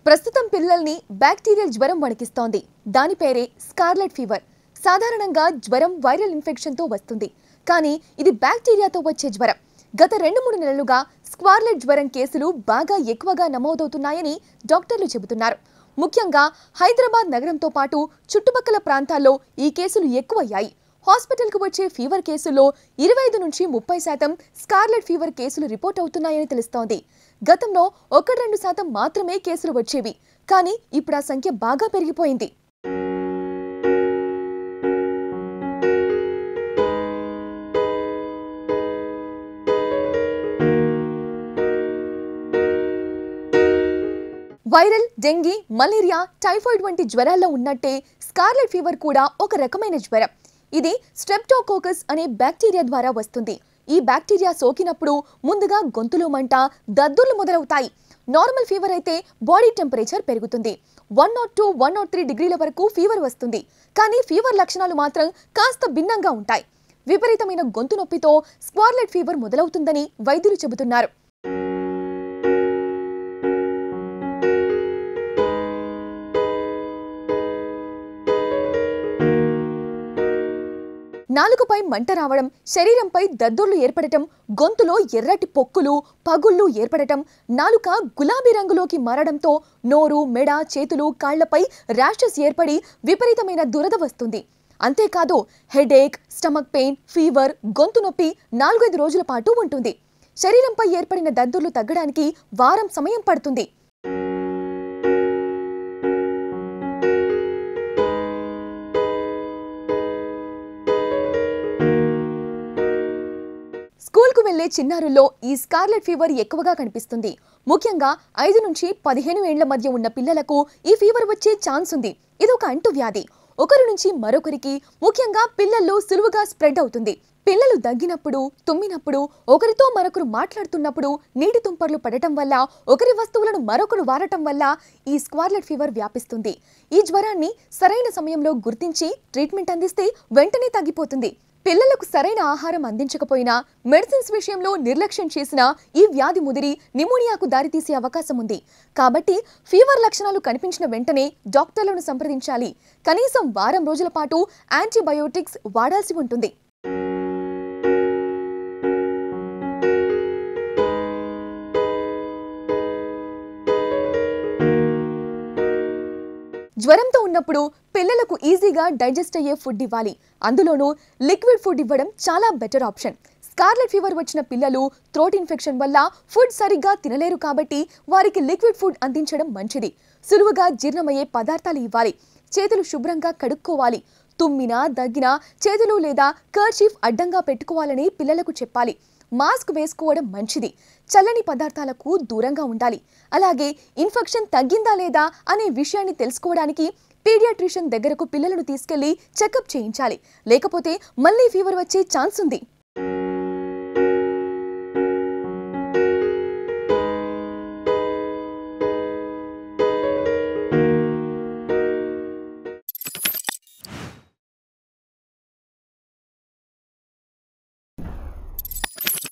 ప్రస్తుతం పిల్లల్ని బ్యాక్టీరియల్ జ్వరం వణికిస్తోంది. దాని పేరే స్కార్లెట్ ఫీవర్. సాధారణంగా జ్వరం వైరల్ ఇన్ఫెక్షన్తో వస్తుంది. కానీ ఇది బ్యాక్టీరియాతో వచ్చే జ్వరం. గత 2-3 నెలలుగా స్కార్లెట్ జ్వరం కేసులు బాగా ఎక్కువగా నమోదవుతున్నాయని డాక్టర్లు చెబుతున్నారు. ముఖ్యంగా హైదరాబాద్ నగరంతో పాటు చుట్టుపక్కల ప్రాంతాల్లో ఈ కేసులు ఎక్కువయ్యాయి. హాస్పిటల్కు వచ్చే ఫీవర్ కేసుల్లో 25 నుంచి 30% స్కార్లెట్ ఫీవర్ కేసులు రిపోర్ట్ అవుతున్నాయని తెలుస్తోంది. గతంలో 1-2% మాత్రమే కేసులు వచ్చేవి. కానీ ఇప్పుడు ఆ సంఖ్య బాగా పెరిగిపోయింది. వైరల్, డెంగీ, మలేరియా, టైఫాయిడ్ వంటి జ్వరాల్లో ఉన్నట్టే స్కార్లెట్ ఫీవర్ కూడా ఒక రకమైన జ్వరం. ఇది స్ట్రెప్టోకోకస్ అనే బ్యాక్టీరియా ద్వారా వస్తుంది. ఈ బ్యాక్టీరియా సోకినప్పుడు ముందుగా గొంతులో మంట, దద్దుర్లు మొదలవుతాయి. నార్మల్ ఫీవర్ అయితే బాడీ టెంపరేచర్ పెరుగుతుంది. 102, 103 డిగ్రీల వరకు ఫీవర్ వస్తుంది. కానీ ఫీవర్ లక్షణాలు మాత్రం కాస్త భిన్నంగా ఉంటాయి. విపరీతమైన గొంతు నొప్పితో స్కార్లెట్ ఫీవర్ మొదలవుతుందని వైద్యులు చెబుతున్నారు. నాలుకపై మంట రావడం, శరీరంపై దద్దుర్లు ఏర్పడటం, గొంతులో ఎర్రటి పొక్కులు, పగుళ్ళు ఏర్పడటం, నాలుక గులాబీ రంగులోకి మారడంతో నోరు, మెడ, చేతులు, కాళ్లపై ర్యాషెస్ ఏర్పడి విపరీతమైన దురద వస్తుంది. అంతేకాదు హెడేక్, స్టమక్ పెయిన్, ఫీవర్, గొంతు నొప్పి 4-5 రోజుల పాటు ఉంటుంది. శరీరంపై ఏర్పడిన దద్దుర్లు తగ్గడానికి వారం సమయం పడుతుంది. స్కూల్కు వెళ్లే చిన్నారుల్లో ఈ స్కార్లెట్ ఫీవర్ ఎక్కువగా కనిపిస్తుంది. ముఖ్యంగా 5 నుంచి 15 ఏళ్ల మధ్య ఉన్న పిల్లలకు ఈ ఫీవర్ వచ్చే ఛాన్స్ ఉంది. ఇది ఒక అంటువ్యాధి. ఒకరి నుంచి మరొకరికి, ముఖ్యంగా పిల్లల్లో సులువుగా స్ప్రెడ్ అవుతుంది. పిల్లలు దగ్గినప్పుడు, తుమ్మినప్పుడు, ఒకరితో మరొకరు మాట్లాడుతున్నప్పుడు, నీటి తుంపర్లు పడటం వల్ల, ఒకరి వస్తువులను మరొకరు వాడటం వల్ల ఈ స్కార్లెట్ ఫీవర్ వ్యాపిస్తుంది. ఈ జ్వరాన్ని సరైన సమయంలో గుర్తించి ట్రీట్మెంట్ అందిస్తే వెంటనే తగ్గిపోతుంది. పిల్లలకు సరైన ఆహారం అందించకపోయినా, మెడిసిన్స్ విషయంలో నిర్లక్ష్యం చేసినా ఈ వ్యాధి ముదిరి నిమోనియాకు దారితీసే అవకాశం ఉంది. కాబట్టి ఫీవర్ లక్షణాలు కనిపించిన వెంటనే డాక్టర్లను సంప్రదించాలి. కనీసం వారం రోజుల పాటు యాంటీబయోటిక్స్ వాడాల్సి ఉంటుంది. జ్వరంతో ఉన్నప్పుడు పిల్లలకు ఈజీగా డైజెస్ట్ అయ్యే ఫుడ్ ఇవ్వాలి. అందులోనూ లిక్విడ్ ఫుడ్ ఇవ్వడం చాలా బెటర్ ఆప్షన్. స్కార్లెట్ ఫీవర్ వచ్చిన పిల్లలు థ్రోట్ ఇన్ఫెక్షన్ వల్ల ఫుడ్ సరిగ్గా తినలేరు కాబట్టి వారికి లిక్విడ్ ఫుడ్ అందించడం మంచిది. సులువుగా జీర్ణమయ్యే పదార్థాలు ఇవ్వాలి. చేతులు శుభ్రంగా కడుక్కోవాలి. తుమ్మినా, దగ్గినా చేతులు లేదా కర్చీఫ్ అడ్డంగా పెట్టుకోవాలని పిల్లలకు చెప్పాలి. మాస్క్ వేసుకోవడం మంచిది. చల్లని పదార్థాలకు దూరంగా ఉండాలి. అలాగే ఇన్ఫెక్షన్ తగ్గిందా లేదా అనే విషయాన్ని తెలుసుకోవడానికి పీడియాట్రిషియన్ దగ్గరకు పిల్లలను తీసుకెళ్లి చెకప్ చేయించాలి. లేకపోతే మళ్ళీ ఫీవర్ వచ్చే ఛాన్స్ ఉంది.